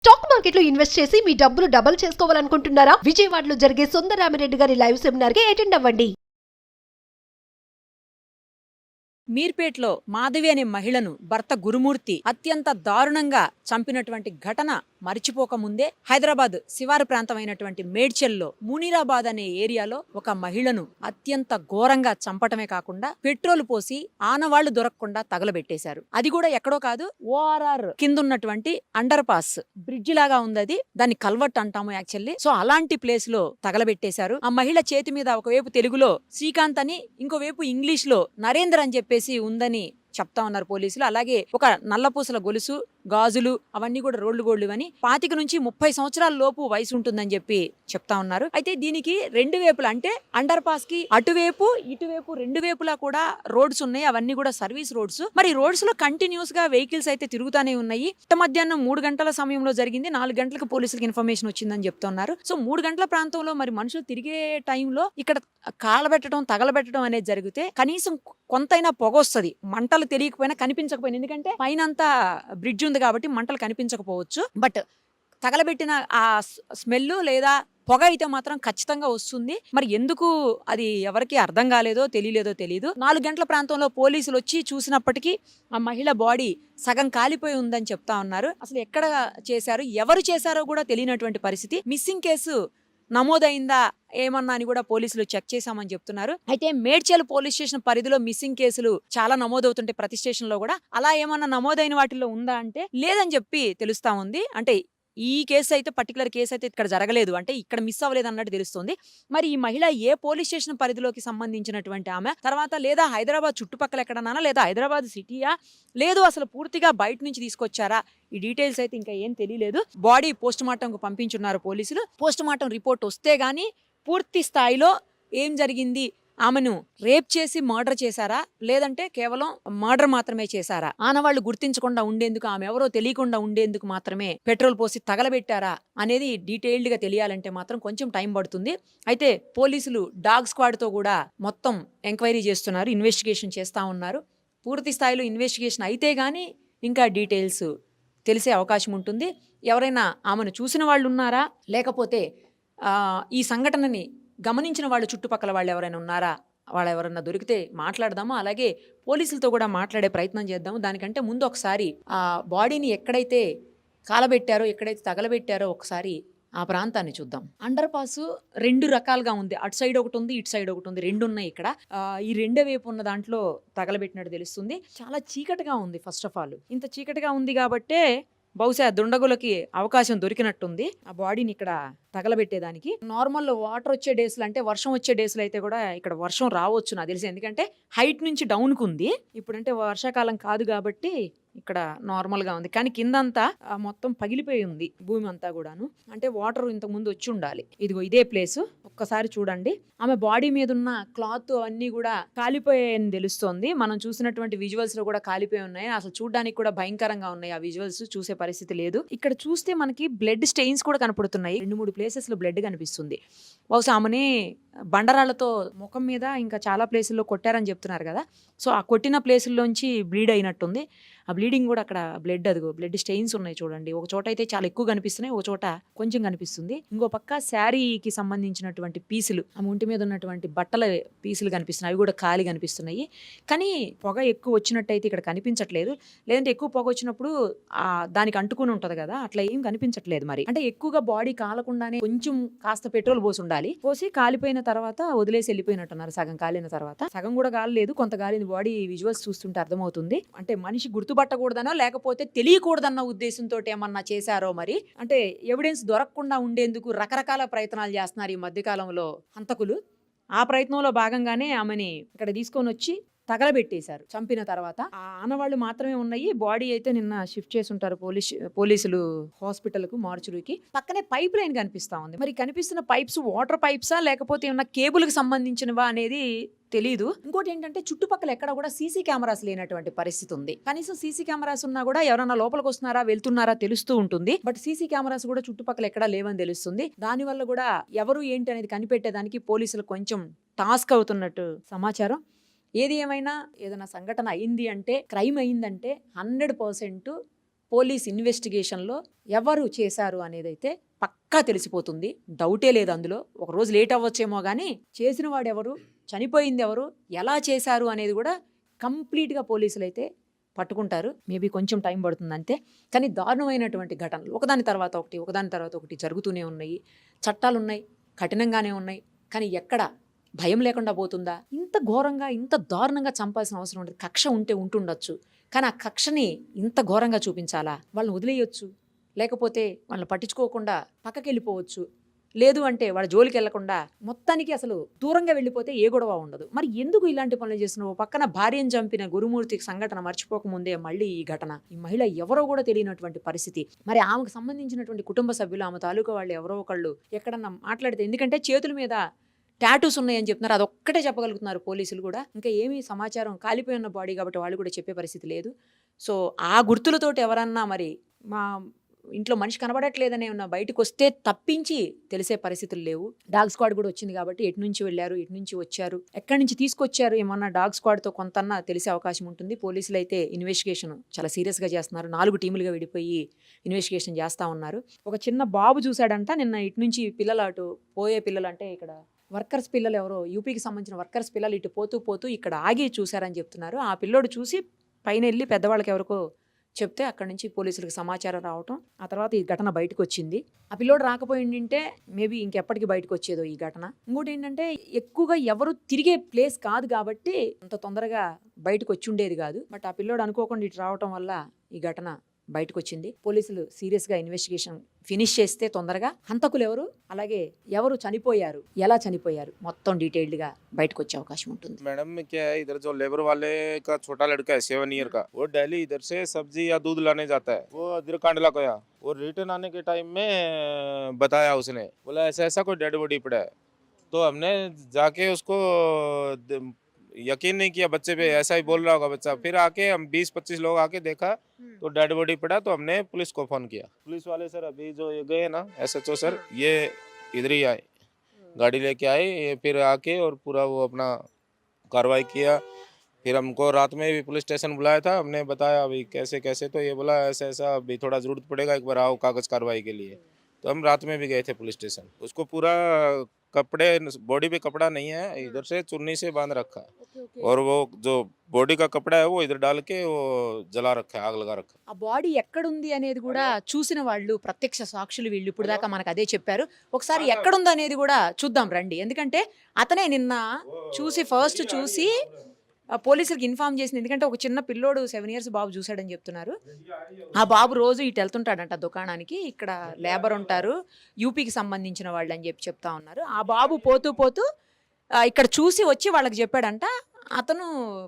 Stock మార్కెట్లో invest చేసి మీ డబ్బులు డబుల్ చేసుకోవాలనుకుంటున్నారా? విజయవాడలో జరిగే సుందరరామిరెడ్డి గారి లైవ్ సెమినార్ కి అటెండ్ అవ్వండి. మీర్పేట్లో మాధవి అనే మహిళను భర్త గురుమూర్తి అత్యంత దారుణంగా చంపినటువంటి ఘటన మరిచిపోకముందే హైదరాబాద్ శివారు ప్రాంతమైనటువంటి మేడ్చల్లో మునీరాబాద్ అనే ఏరియాలో ఒక మహిళను అత్యంత ఘోరంగా చంపటమే కాకుండా పెట్రోల్ పోసి ఆనవాళ్లు దొరకకుండా తగలబెట్టేశారు. అది కూడా ఎక్కడో కాదు, ఓఆర్ఆర్ కింద ఉన్నటువంటి అండర్ పాస్ బ్రిడ్జ్ లాగా ఉంది. అది దాన్ని కల్వర్ట్ అంటాము యాక్చువల్లీ. సో అలాంటి ప్లేస్ లో తగలబెట్టేశారు. ఆ మహిళ చేతి మీద ఒకవైపు తెలుగులో శ్రీకాంత్ అని, ఇంకోవైపు ఇంగ్లీష్ లో నరేంద్ర అని చెప్పేసి ఉందని చెప్తా ఉన్నారు పోలీసులు. అలాగే ఒక నల్లపూసల గొలుసు, గాజులు అవన్నీ కూడా రోడ్లు గోళ్లు అని 25 నుంచి 30 సంవత్సరాల లోపు వయసు ఉంటుందని చెప్పి చెప్తా ఉన్నారు. అయితే దీనికి రెండు వైపులా అంటే అండర్ పాస్ కి అటువైపు ఇటువైపు రెండు వైపులా కూడా రోడ్స్ ఉన్నాయి. అవన్నీ కూడా సర్వీస్ రోడ్స్. మరి రోడ్స్ లో కంటిన్యూస్ గా వెహికల్స్ అయితే తిరుగుతానే ఉన్నాయి. మధ్యాహ్నం 3 గంటల సమయంలో జరిగింది. 4 గంటలకు పోలీసులకు ఇన్ఫర్మేషన్ వచ్చిందని చెప్తున్నారు. సో 3 గంటల ప్రాంతంలో మరి మనుషులు తిరిగే టైంలో ఇక్కడ కాలబెట్టడం తగలబెట్టడం అనేది జరిగితే కనీసం కొంతైనా పొగ వస్తుంది. మంటలు తెలియకపోయినా కనిపించకపోయినా, ఎందుకంటే పైన అంతా బ్రిడ్జ్ ఉంది కాబట్టి మంటలు కనిపించకపోవచ్చు. బట్ తగలబెట్టిన ఆ స్మెల్ లేదా పొగ అయితే మాత్రం ఖచ్చితంగా వస్తుంది. మరి ఎందుకు అది ఎవరికి అర్థం కాలేదో తెలియదు. 4 గంటల ప్రాంతంలో పోలీసులు వచ్చి చూసినప్పటికీ ఆ మహిళ బాడీ సగం కాలిపోయి ఉందని చెప్తా ఉన్నారు. అసలు ఎక్కడ చేశారు, ఎవరు చేశారో కూడా తెలియనటువంటి పరిస్థితి. మిస్సింగ్ కేసు నమోదైందా ఏమన్నా అని కూడా పోలీసులు చెక్ చేశామని చెప్తున్నారు. అయితే మేడ్చల్ పోలీస్ స్టేషన్ పరిధిలో మిస్సింగ్ కేసులు చాలా నమోదవుతుంటాయి ప్రతి స్టేషన్ లో కూడా. అలా ఏమన్నా నమోదైన వాటిల్లో ఉందా అంటే లేదని చెప్పి తెలుస్తా ఉంది. అంటే ఈ కేసు అయితే పర్టికులర్ కేసు అయితే ఇక్కడ జరగలేదు, అంటే ఇక్కడ మిస్ అవ్వలేదు అన్నట్టు తెలుస్తుంది. మరి ఈ మహిళ ఏ పోలీస్ స్టేషన్ పరిధిలోకి సంబంధించినటువంటి ఆమె, తర్వాత లేదా హైదరాబాద్ చుట్టుపక్కల ఎక్కడన్నా, లేదా హైదరాబాద్ సిటీయా, లేదు అసలు పూర్తిగా బయట నుంచి తీసుకొచ్చారా, ఈ డీటెయిల్స్ అయితే ఇంకా ఏం తెలియలేదు. బాడీ పోస్ట్ మార్టం కు పంపించున్నారు పోలీసులు. పోస్ట్ మార్టం రిపోర్ట్ వస్తే గానీ పూర్తి స్థాయిలో ఏం జరిగింది, ఆమెను రేప్ చేసి మర్డర్ చేశారా, లేదంటే కేవలం మర్డర్ మాత్రమే చేశారా, ఆనవాళ్లు గుర్తించకుండా ఉండేందుకు, ఆమె ఎవరో తెలియకుండా ఉండేందుకు మాత్రమే పెట్రోల్ పోసి తగలబెట్టారా అనేది డీటెయిల్డ్ గా తెలియాలంటే మాత్రం కొంచెం టైం పడుతుంది. అయితే పోలీసులు డాగ్ స్క్వాడ్ తో కూడా మొత్తం ఎంక్వైరీ చేస్తున్నారు, ఇన్వెస్టిగేషన్ చేస్తా ఉన్నారు. పూర్తి స్థాయిలో ఇన్వెస్టిగేషన్ అయితే గానీ ఇంకా డీటెయిల్స్ తెలిసే అవకాశం ఉంటుంది. ఎవరైనా ఆమెను చూసిన వాళ్ళు ఉన్నారా, లేకపోతే ఈ సంఘటనని గమనించిన వాళ్ళు చుట్టుపక్కల వాళ్ళు ఎవరైనా ఉన్నారా, వాళ్ళు ఎవరన్నా దొరికితే మాట్లాడదాము. అలాగే పోలీసులతో కూడా మాట్లాడే ప్రయత్నం చేద్దాము. దానికంటే ముందు ఒకసారి ఆ బాడీని ఎక్కడైతే కాలబెట్టారో, ఎక్కడైతే తగలబెట్టారో ఒకసారి ఆ ప్రాంతాన్ని చూద్దాం. అండర్ పాస్ 2 రకాలుగా ఉంది. అటు సైడ్ ఒకటి ఉంది, ఇటు సైడ్ ఒకటి ఉంది, 2 ఉన్నాయి ఇక్కడ. ఈ రెండో వైపు ఉన్న దాంట్లో తగలబెట్టినట్టు తెలుస్తుంది. చాలా చీకటిగా ఉంది. ఫస్ట్ ఆఫ్ ఆల్ ఇంత చీకటిగా ఉంది కాబట్టే బహుశా దుండగులకి అవకాశం దొరికినట్టుంది ఆ బాడీని ఇక్కడ తగలబెట్టేదానికి. నార్మల్ వాటర్ వచ్చే డేస్లో, అంటే వర్షం వచ్చే డేస్లో అయితే కూడా ఇక్కడ వర్షం రావచ్చు నాకు తెలిసి, ఎందుకంటే హైట్ నుంచి డౌన్కు ఉంది. ఇప్పుడంటే వర్షాకాలం కాదు కాబట్టి ఇక్కడ నార్మల్ గా ఉంది. కానీ కిందంతా మొత్తం పగిలిపోయి ఉంది భూమి అంతా కూడాను. అంటే వాటర్ ఇంతకు ముందు వచ్చి ఉండాలి. ఇదిగో ఇదే ప్లేస్, ఒక్కసారి చూడండి. ఆమె బాడీ మీద ఉన్న క్లాత్ అన్ని కూడా కాలిపోయాయని తెలుస్తోంది. మనం చూసినటువంటి విజువల్స్ లో కూడా కాలిపోయి ఉన్నాయి. అసలు చూడడానికి కూడా భయంకరంగా ఉన్నాయి ఆ విజువల్స్, చూసే పరిస్థితి లేదు. ఇక్కడ చూస్తే మనకి బ్లడ్ స్టెయిన్స్ కూడా కనపడుతున్నాయి. 2-3 ప్లేసెస్ లో బ్లడ్ కనిపిస్తుంది. బహుశా ఆమెని బండరాళ్లతో ముఖం మీద ఇంకా చాలా ప్లేసుల్లో కొట్టారని చెప్తున్నారు కదా. సో ఆ కొట్టిన ప్లేసుల్లోంచి బ్లీడ్ అయినట్టుంది. ఆ బ్లీడింగ్ కూడా అక్కడ బ్లడ్, అదిగో బ్లడ్ స్టెయిన్స్ ఉన్నాయి చూడండి. ఒక చోట అయితే చాలా ఎక్కువ కనిపిస్తున్నాయి, ఒక చోట కొంచెం కనిపిస్తుంది. ఇంకో పక్క శారీకి సంబంధించినటువంటి పీసులు, ఆ ఒంటి మీద ఉన్నటువంటి బట్టల పీసులు కనిపిస్తున్నాయి, అవి కూడా ఖాళీ కనిపిస్తున్నాయి. కానీ పొగ ఎక్కువ వచ్చినట్టయితే ఇక్కడ కనిపించట్లేదు. లేదంటే ఎక్కువ పొగ వచ్చినప్పుడు దానికి అంటుకుని ఉంటది కదా, అట్లా ఏం కనిపించట్లేదు. మరి అంటే ఎక్కువగా బాడీ కాలకుండానే కొంచెం కాస్త పెట్రోల్ పోసి ఉండాలి. పోసి కాలిపోయిన తర్వాత వదిలేసి వెళ్ళిపోయినట్టున్నారు. సగం కాలిన తర్వాత, సగం కూడా కాలేదు, కొంత కాలిన బాడీ విజువల్స్ చూస్తుంటే అర్థమవుతుంది. అంటే మనిషి గుర్తుపట్టకూడదనో లేకపోతే తెలియకూడదన్న ఉద్దేశంతో ఏమన్నా చేశారో మరి. అంటే ఎవిడెన్స్ దొరకకుండా ఉండేందుకు రకరకాల ప్రయత్నాలు చేస్తున్నారు ఈ మధ్యకాలంలో హంతకులు. ఆ ప్రయత్నంలో భాగంగానే ఆమెని ఇక్కడ తీసుకొని వచ్చి తగలబెట్టేశారు చంపిన తర్వాత. ఆ ఆనవాళ్లు మాత్రమే ఉన్నాయి. బాడీ అయితే నిన్న షిఫ్ట్ చేసి ఉంటారు పోలీసులు హాస్పిటల్ కు, మార్చురీకి. పక్కనే పైప్ లైన్ కనిపిస్తా ఉంది. మరి కనిపిస్తున్న పైప్స్ వాటర్ పైప్సా లేకపోతే ఏమన్నా కేబుల్ కి సంబంధించినవా అనేది తెలీదు. ఇంకోటి ఏంటంటే చుట్టుపక్కల ఎక్కడ కూడా సీసీ కెమెరాస్ లేనటువంటి పరిస్థితి ఉంది. కనీసం సీసీ కెమెరాస్ ఉన్నా కూడా ఎవరన్నా లోపలికి వస్తున్నారా వెళ్తున్నారా తెలుస్తూ ఉంటుంది. బట్ సీసీ కెమెరాస్ కూడా చుట్టుపక్కల ఎక్కడా లేవని తెలుస్తుంది. దాని వల్ల కూడా ఎవరు ఏంటి అనేది కనిపెట్టేదానికి పోలీసులు కొంచెం టాస్క్ అవుతున్నట్టు సమాచారం. ఏది ఏమైనా ఏదైనా సంఘటన అయింది అంటే, క్రైమ్ అయిందంటే 100% పోలీస్ ఇన్వెస్టిగేషన్లో ఎవరు చేశారు అనేదైతే పక్కా తెలిసిపోతుంది. డౌటే లేదు అందులో. ఒక రోజు లేట్ అవ్వచ్చేమో కానీ చేసిన వాడు ఎవరు, చనిపోయింది ఎవరు, ఎలా చేశారు అనేది కూడా కంప్లీట్గా పోలీసులు అయితే పట్టుకుంటారు. మేబీ కొంచెం టైం పడుతుంది అంతే. కానీ దారుణమైనటువంటి ఘటనలు ఒకదాని తర్వాత ఒకటి జరుగుతూనే ఉన్నాయి. చట్టాలు ఉన్నాయి, కఠినంగానే ఉన్నాయి. కానీ ఎక్కడ భయం లేకుండా పోతుందా? ఇంత ఘోరంగా ఇంత దారుణంగా చంపాల్సిన అవసరం ఉండదు. కక్ష ఉంటే ఉంటుండొచ్చు, కానీ ఆ కక్షని ఇంత ఘోరంగా చూపించాలా? వాళ్ళని వదిలేయొచ్చు, లేకపోతే వాళ్ళని పట్టించుకోకుండా పక్కకి వెళ్ళిపోవచ్చు. లేదు అంటే వాళ్ళ జోలికి వెళ్లకుండా మొత్తానికి అసలు దూరంగా వెళ్ళిపోతే ఏ గొడవ ఉండదు. మరి ఎందుకు ఇలాంటి పనులు చేస్తున్నావు? పక్కన భార్యను చంపిన గురుమూర్తికి సంఘటన మర్చిపోకముందే మళ్ళీ ఈ ఘటన. ఈ మహిళ ఎవరో కూడా తెలియనటువంటి పరిస్థితి. మరి ఆమెకు సంబంధించినటువంటి కుటుంబ సభ్యులు, ఆమె తాలూకా వాళ్ళు ఎవరో ఒకళ్ళు ఎక్కడన్నా మాట్లాడితే, ఎందుకంటే చేతుల మీద టాటూస్ ఉన్నాయని చెప్తున్నారు, అదొక్కటే చెప్పగలుగుతున్నారు పోలీసులు కూడా. ఇంకా ఏమీ సమాచారం, కాలిపోయి ఉన్న బాడీ కాబట్టి వాళ్ళు కూడా చెప్పే పరిస్థితి లేదు. సో ఆ గుర్తులతోటి ఎవరన్నా మరి మా ఇంట్లో మనిషి కనబడట్లేదనే ఉన్న బయటకు వస్తే తప్పించి తెలిసే పరిస్థితులు లేవు. డాగ్ స్క్వాడ్ కూడా వచ్చింది కాబట్టి ఎటు నుంచి వెళ్ళారు, ఎటు నుంచి వచ్చారు, ఎక్కడి నుంచి తీసుకొచ్చారు, ఏమన్నా డాగ్ స్క్వాడ్తో కొంతన్నా తెలిసే అవకాశం ఉంటుంది. పోలీసులు అయితే ఇన్వెస్టిగేషన్ చాలా సీరియస్గా చేస్తున్నారు. 4 టీములుగా విడిపోయి ఇన్వెస్టిగేషన్ చేస్తూ ఉన్నారు. ఒక చిన్న బాబు చూశాడంట నిన్న, ఇటు నుంచి పిల్లలు అటు పోయే పిల్లలు, అంటే ఇక్కడ వర్కర్స్ పిల్లలు ఎవరో యూపీకి సంబంధించిన వర్కర్స్ పిల్లలు ఇటు పోతూ ఇక్కడ ఆగి చూశారని చెప్తున్నారు. ఆ పిల్లోడు చూసి పైన వెళ్ళి పెద్దవాళ్ళకి ఎవరికో చెప్తే అక్కడి నుంచి పోలీసులకు సమాచారం రావటం, ఆ తర్వాత ఈ ఘటన బయటకు వచ్చింది. ఆ పిల్లోడు రాకపోయింటే మేబీ ఇంకెప్పటికి బయటకు వచ్చేదో ఈ ఘటన. ఇంకోటి ఏంటంటే ఎక్కువగా ఎవరు తిరిగే ప్లేస్ కాదు కాబట్టి అంత తొందరగా బయటకు వచ్చి ఉండేది కాదు. బట్ ఆ పిల్లోడు అనుకోకుండా ఇటు రావటం వల్ల ఈ ఘటన బయటకు వచ్చింది. పోలీసులు సీరియస్గా ఇన్వెస్టిగేషన్ ఫినిష్ చేస్తే తొందరగా హంతకులు ఎవరు, అలాగే ఎవరు చనిపోయారు, ఎలా చనిపోయారు, మొత్తం డీటెయిల్డ్గా బయటకు వచ్చే అవకాశం ఉంటుంది. मैडम में क्या है, इधर जो लेबर वाले का छोटा लड़का है 7 ईयर का, वो डेली इधर से सब्जी या दूध लाने जाता है। वो इधर कांडला गया, वो रिटर्न आने के टाइम में बताया उसने, बोला ऐसा ऐसा कोई डेड बॉडी पड़ा है। तो हमने जाके उसको यकीन नहीं किया बच्चे पे, ऐसा ही बोल रहा होगा बच्चा। फिर आके हम 20-25 लोग आके देखा तो डेड बॉडी पड़ा। तो हमने पुलिस को फोन किया। पुलिस वाले सर अभी जो ये गए ना SHO सर, ये इधर ही आए, गाड़ी लेके आए, ये फिर आके और पूरा वो अपना कार्रवाई किया। फिर हमको रात में भी पुलिस स्टेशन बुलाया था, हमने बताया अभी कैसे कैसे, तो ये बोला ऐसा ऐसा अभी थोड़ा ज़रूरत पड़ेगा, एक बार आओ कागज़ कार्रवाई के लिए। तो हम रात में भी गए थे पुलिस स्टेशन। उसको पूरा कपड़े, बॉडी पे कपड़ा नहीं है, इधर से चुन्नी से बांध रखा है। और वो जो बॉडी का कपड़ा है वो इधर डाल के वो जला रखा है, आग लगा रखा है। ఆ బాడీ ఎక్కడుంది అనేది కూడా చూసిన వాళ్ళు, ప్రత్యక్ష సాక్షులు వీళ్ళు ఇప్పుడు దాకా మనకు అదే చెప్పారు. ఒకసారి ఎక్కడుంది అనేది కూడా చూద్దాం రండి. ఎందుకంటే అతనే నిన్న చూసి ఫస్ట్ చూసి పోలీసులకు ఇన్ఫార్మ్ చేసింది. ఎందుకంటే ఒక చిన్న పిల్లోడు 7 ఇయర్స్ బాబు చూశాడని చెప్తున్నారు. ఆ బాబు రోజు ఇటు వెళ్తుంటాడంట దుకాణానికి, ఇక్కడ లేబర్ ఉంటారు యూపీకి సంబంధించిన వాళ్ళు అని చెప్తా ఉన్నారు. ఆ బాబు పోతూ ఇక్కడ చూసి వచ్చి వాళ్ళకి చెప్పాడంట. అతను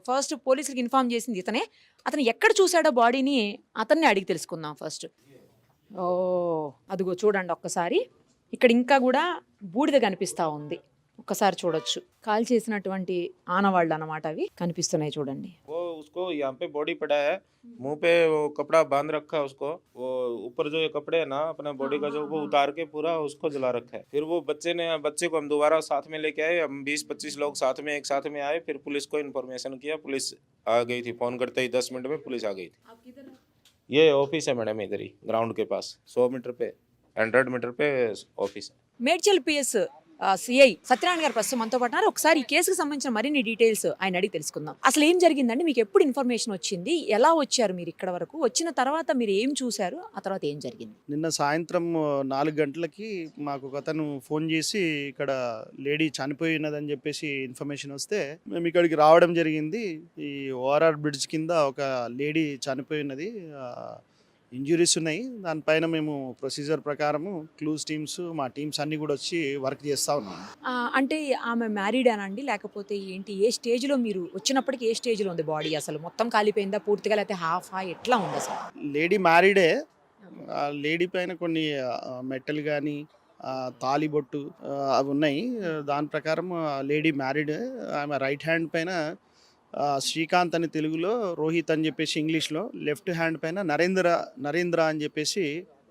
ఫస్ట్ పోలీసులకు ఇన్ఫార్మ్ చేసింది ఇతనే. అతను ఎక్కడ చూశాడో బాడీని అతన్ని అడిగి తెలుసుకుందాం ఫస్ట్. ఓ అదిగో చూడండి ఒక్కసారి, ఇక్కడ ఇంకా కూడా బూడిద కనిపిస్తూ ఉంది. ఒక్కసారి చూడొచ్చు, కాల్ చేసినటువంటి ఆనవాళ్ళు అన్నమాట అవి కనిపిస్తున్నాయి చూడండి. वो उसको यहाँ पे बॉडी पड़ा है, मुंह पे वो कपड़ा बांध रखा है उसको, वो ऊपर जो ये कपड़े है ना अपना बॉडी का जो, वो उतार के पूरा उसको जला रखा है। फिर वो बच्चे को हम दोबारा साथ में लेके आए, हम 20-25 लोग एक साथ में आए। फिर पुलिस को इन्फॉर्मेशन किया, पुलिस आ गई थी, फोन करते ही 10 मिनट में पुलिस आ गई थी। ये ऑफिस है मैडम, इधर ही ग्राउंड के पास 100 मीटर पे 100 मीटर पे ऑफिस है। మేడ్చల్ పిఎస్ సిఐ సత్యనారాయణ గారు ప్రస్తుతం మనతో పాటు ఉన్నారు. ఒకసారి ఈ కేసుకు సంబంధించిన మరిన్ని డీటెయిల్స్ ఆయన అడిగి తెలుసుకుందాం. అసలు ఏం జరిగిందండి, మీకు ఎప్పుడు ఇన్ఫర్మేషన్ వచ్చింది, ఎలా వచ్చారు మీరు ఇక్కడ వరకు, వచ్చిన తర్వాత మీరు ఏం చూశారు, ఆ తర్వాత ఏం జరిగింది? నిన్న సాయంత్రం 4 గంటలకి మాకు ఒక అతను ఫోన్ చేసి ఇక్కడ లేడీ చనిపోయినదని చెప్పేసి ఇన్ఫర్మేషన్ వస్తే మేము ఇక్కడికి రావడం జరిగింది. ఈ ఓఆర్ఆర్ బ్రిడ్జ్ కింద ఒక లేడీ చనిపోయినది, ఇంజురీస్ ఉన్నాయి. దానిపైన మేము ప్రొసీజర్ ప్రకారము క్లూస్ టీమ్స్, మా టీమ్స్ అన్నీ కూడా వచ్చి వర్క్ చేస్తూ ఉన్నాం. అంటే ఆమె మ్యారీడ్ అనండి, లేకపోతే ఏంటి, ఏ స్టేజ్లో మీరు వచ్చినప్పటికీ ఏ స్టేజ్లో ఉంది బాడీ, అసలు మొత్తం కాలిపోయిందా పూర్తిగా, లేకపోతే హాఫా, ఎట్లా ఉంది అసలు? లేడీ మ్యారీడే. లేడీ పైన కొన్ని మెట్టలు కానీ తాలిబొట్టు అవి ఉన్నాయి. దాని ప్రకారం లేడీ మ్యారీడ్. ఆమె రైట్ హ్యాండ్ పైన శ్రీకాంత్ అని తెలుగులో, రోహిత్ అని చెప్పేసి ఇంగ్లీష్లో, లెఫ్ట్ హ్యాండ్ పైన నరేంద్ర అని చెప్పేసి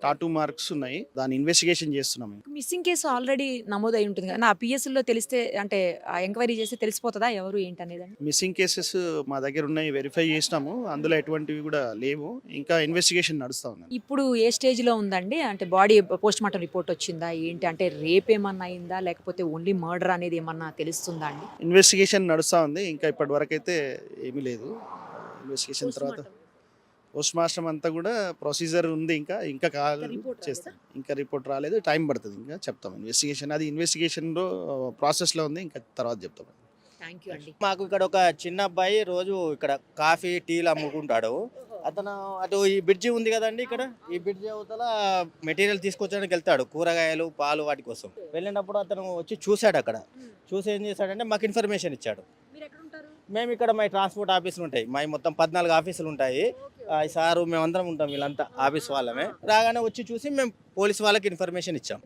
టాటూ మార్క్స్ ఉన్నాయి. దాని ఇన్వెస్టిగేషన్ చేస్తున్నాం. మిస్సింగ్ కేసు ఆల్రెడీ నమోదై ఉంటుంది కదా ఆ పిఎస్లో తెలిస్తే అంటే ఎంక్వైరీ చేస్తే తెలిసిపోతుందా ఎవరు ఏంటి అనేది? మిస్సింగ్ కేసెస్ మా దగ్గర ఉన్నాయి, వెరిఫై చేసినాము. అందులో ఎటువంటివి కూడా లేవు. ఇంకా ఇన్వెస్టిగేషన్ నడుస్తూ ఉంది. ఇప్పుడు ఏ స్టేజ్లో ఉందండి? అంటే బాడీ పోస్ట్ మార్టం రిపోర్ట్ వచ్చిందా ఏంటి? అంటే రేప్ ఏమన్నా అయిందా లేకపోతే ఓన్లీ మర్డర్ అనేది ఏమన్నా తెలుస్తుందా అండి? ఇన్వెస్టిగేషన్ నడుస్తూ ఉంది. ఇంకా ఇప్పటి వరకు అయితే ఏమీ లేదు. ఇన్వెస్టిగేషన్ తర్వాత పోస్ట్ మార్టం అంతా కూడా ప్రొసీజర్ ఉంది. ఇంకా చేస్తాం. ఇంకా రిపోర్ట్ రాలేదు, టైం పడుతుంది. ఇంకా చెప్తాం. ఇన్వెస్టిగేషన్ అది ఇన్వెస్టిగేషన్లో ప్రాసెస్లో ఉంది. ఇంకా తర్వాత చెప్తాం. థ్యాంక్ యూ అండి. మాకు ఇక్కడ ఒక చిన్న అబ్బాయి రోజు ఇక్కడ కాఫీ టీలు అమ్ముకుంటాడు. అతను అటు ఈ బ్రిడ్జి ఉంది కదండి, ఇక్కడ ఈ బ్రిడ్జి అవతల మెటీరియల్ తీసుకొచ్చడానికి వెళ్తాడు, కూరగాయలు పాలు వాటి కోసం. వెళ్ళినప్పుడు అతను వచ్చి చూశాడు. అక్కడ చూసి ఏం చేశాడంటే మాకు ఇన్ఫర్మేషన్ ఇచ్చాడు. మేము ఇక్కడ మా ట్రాన్స్పోర్ట్ ఆఫీసులు ఉంటాయి, మా మొత్తం 14 ఆఫీసులు ఉంటాయి. సారు మేమందరం ఉంటాం, వీళ్ళంతా ఆఫీస్ వాళ్ళమే. రాగానే వచ్చి చూసి మేము పోలీస్ వాళ్ళకి ఇన్ఫర్మేషన్ ఇచ్చాం.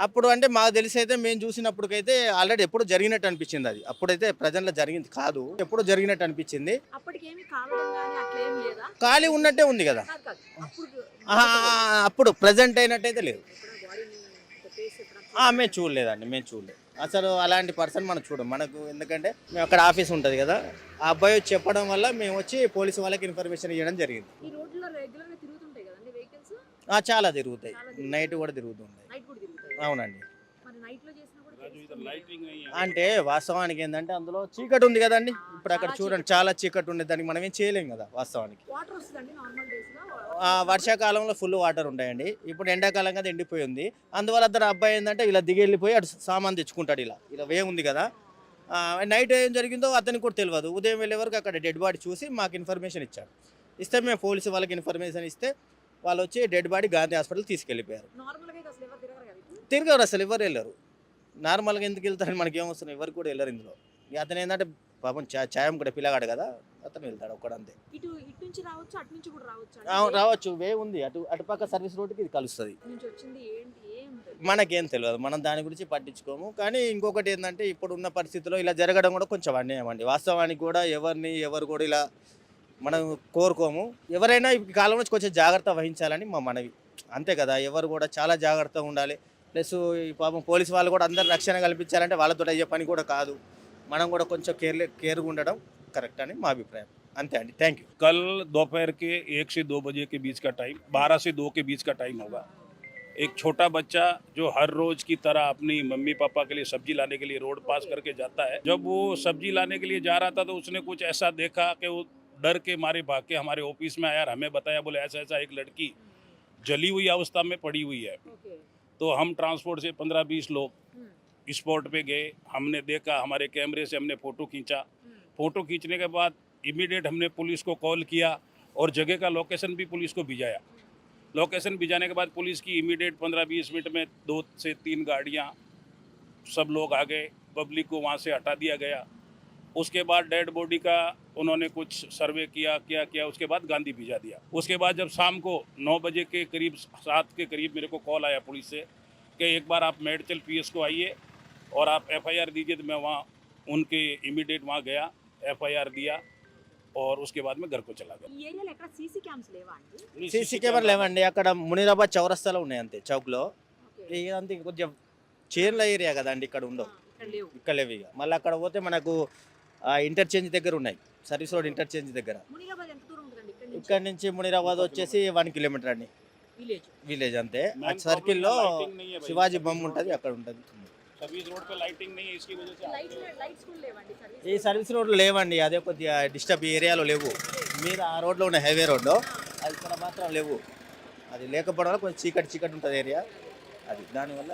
అప్పుడు అంటే మాకు తెలిసి అయితే మేము చూసినప్పటికైతే ఆల్రెడీ ఎప్పుడు జరిగినట్టు అనిపించింది. అది అప్పుడైతే ప్రజల్లో జరిగింది కాదు, ఎప్పుడు జరిగినట్టు అనిపించింది. ఖాళీ ఉన్నట్టే ఉంది కదా, అప్పుడు ప్రజెంట్ అయినట్టయితే లేదు. మేము చూడలేదండి, మేము చూడలేదు అసలు. అలాంటి పర్సన్ మనం చూడం. మనకు ఎందుకంటే మేము అక్కడ ఆఫీస్ ఉంటుంది కదా, ఆ అబ్బాయి వచ్చి చెప్పడం వల్ల మేము వచ్చి పోలీసు వాళ్ళకి ఇన్ఫర్మేషన్ ఇవ్వడం జరిగింది. చాలా తిరుగుతాయి, నైట్ కూడా తిరుగుతుంటాయి. అవునండి. అంటే వాస్తవానికి ఏంటంటే అందులో చీకటి ఉంది కదండి. ఇప్పుడు అక్కడ చూడండి చాలా చీకటి ఉంది, దానికి మనం ఏం చేయలేం కదా వాస్తవానికి. వర్షాకాలంలో ఫుల్ వాటర్ ఉంటాయండి. ఇప్పుడు ఎండాకాలం కదా ఎండిపోయి ఉంది. అందువల్ల అతను అబ్బాయి ఏంటంటే ఇలా దిగి వెళ్ళిపోయి అటు సామాన్ తెచ్చుకుంటాడు. ఇలా వే ఉంది కదా, నైట్ ఏం జరిగిందో అతనికి కూడా తెలియదు. ఉదయం వెళ్ళే వరకు అక్కడ డెడ్ బాడీ చూసి మాకు ఇన్ఫర్మేషన్ ఇచ్చాడు. ఇస్తే మేము పోలీసు వాళ్ళకి ఇన్ఫర్మేషన్ ఇస్తే వాళ్ళు వచ్చి డెడ్ బాడీ గాంధీ హాస్పిటల్ తీసుకెళ్ళిపోయారు. తిరగరు అసలు, ఎవరు వెళ్ళరు. నార్మల్గా ఎందుకు వెళ్తారని మనకి ఏమొస్తుంది, ఎవరు కూడా వెళ్ళరు ఇందులో. అతను ఏంటంటే పాపం ఛాయం కూడా పిల్లగాడు కదా, అతను వెళ్తాడు ఒక్కడంతే. రావచ్చు, వే ఉంది అటుపక్క సర్వీస్ రోడ్డుకి ఇది కలుస్తుంది. మనకేం తెలియదు, మనం దాని గురించి పట్టించుకోము. కానీ ఇంకొకటి ఏంటంటే ఇప్పుడు ఉన్న పరిస్థితుల్లో ఇలా జరగడం కూడా కొంచెం అన్యాయం అండి. వాస్తవానికి కూడా ఎవరు కూడా ఇలా మనం కోరుకోము. ఎవరైనా ఈ కాలం నుంచి కొంచెం జాగ్రత్త వహించాలని మా మనవి, అంతే కదా. ఎవరు కూడా చాలా జాగ్రత్తగా ఉండాలి. ప్లస్ ఈ పాపం పోలీసు వాళ్ళు కూడా అందరు రక్షణ కల్పించాలంటే వాళ్ళతో అయ్యే పని కూడా కాదు. మనం కూడా కొంచెం కేర్గా ఉండడం కరెక్ట్ అని మా అభిప్రాయం. అంతే అండి, థ్యాంక్ యూ. कल दोपहर के 1 से 2 बजे के बीच का टाइम, 12 से 2 के बीच का टाइम होगा। एक छोटा बच्चा जो हर रोज की तरह अपनी मम्मी पापा के लिए सब्जी लाने के लिए रोड पास करके जाता है, जब वो सब्जी लाने के लिए जा रहा था तो उसने कुछ ऐसा देखा कि वो डर के मारे भाग के हमारे ऑफिस में आया और हमें बताया, बोले ऐसा एक लड़की जली हुई अवस्था में पड़ी हुई है। तो हम ट्रांसपोर्ट से 15-20 लोग स्पॉट पे गए, हमने देखा, हमारे कैमरे से हमने फ़ोटो खींचा। फ़ोटो खींचने के बाद इमीडिएट हमने पुलिस को कॉल किया और जगह का लोकेशन भी पुलिस को भिजाया। लोकेशन भिजाने के बाद पुलिस की इमीडिएट 15-20 मिनट में 2 से 3 गाड़ियाँ, सब लोग आ गए, पब्लिक को वहाँ से हटा दिया गया। उसके बाद डेड बॉडी का उन्होंने कुछ सर्वे किया, उसके बाद गांधी भिजा दिया। उसके बाद जब शाम को 9 बजे के करीब, 7 के करीब मेरे को कॉल आया पुलिस से कि एक बार आप मेडचल पीएस को आइए और आप एफआईआर दीजिए। तो मैं वहाँ उनके इमीडिएट वहाँ गया, एफआईआर दिया और उसके बाद मैं घर को चला गया। సీసీ కెమెరా లేవండి. అక్కడ మునీరాబాద్ చౌరస్తాలో ఉన్నాయి అంతే, చౌక్లో. అంతే కొంచెం చీరల ఏరియా కదండి, ఇక్కడ ఉండవు, ఇక్కడ లేవు. ఇక మళ్ళీ అక్కడ పోతే మనకు ఇంటర్చేంజ్ దగ్గర ఉన్నాయి, సర్వీస్ రోడ్ ఇంటర్చేంజ్ దగ్గర. ఇక్కడ నుంచి మునీరాబాద్ వచ్చేసి 1 కిలోమీటర్ అండి, విలేజ్ అంతే. ఆ సర్కిల్లో శివాజీ బొమ్మ ఉంటుంది, అక్కడ ఉంటుంది. सर्विस रोड पे लाइटिंग नहीं है, इसकी वजह से ఈ సర్వీస్ రోడ్లు లేవండి, అదే కొద్దిగా డిస్టర్బ్ ఏరియాలో లేవు. మీద ఆ రోడ్లో ఉన్న హైవే రోడ్లో, అది ఇక్కడ మాత్రం లేవు. అది లేకపోవడం వల్ల కొంచెం చీకటి ఉంటుంది ఏరియా, అది దానివల్ల